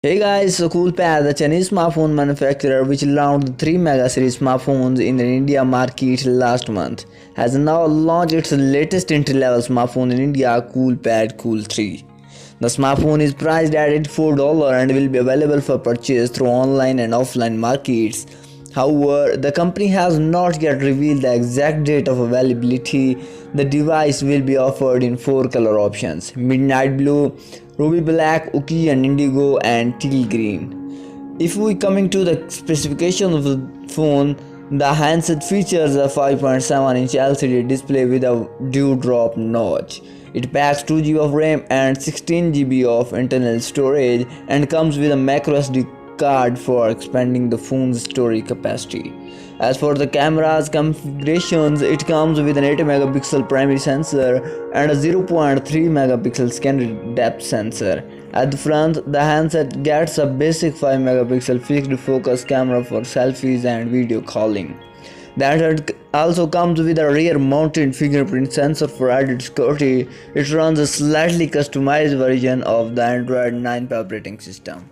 Hey guys, so Coolpad, the Chinese smartphone manufacturer which launched the 3 mega series smartphones in the India market last month, has now launched its latest entry-level smartphone in India, Coolpad Cool 3. The smartphone is priced at $84 and will be available for purchase through online and offline markets. However, the company has not yet revealed the exact date of availability. The device will be offered in 4 color options: midnight blue, ruby black, ochre and indigo, and teal green. If we coming to the specification of the phone, the handset features a 5.7-inch LCD display with a dewdrop notch. It packs 2 GB of RAM and 16 GB of internal storage and comes with a microSD card for expanding the phone's storage capacity. As for the camera's configurations, it comes with an 8 megapixel primary sensor and a 0.3 megapixel scanner depth sensor. At the front, the handset gets a basic 5 megapixel fixed focus camera for selfies and video calling. The handset also comes with a rear mounted fingerprint sensor for added security. It runs a slightly customized version of the Android 9 operating system.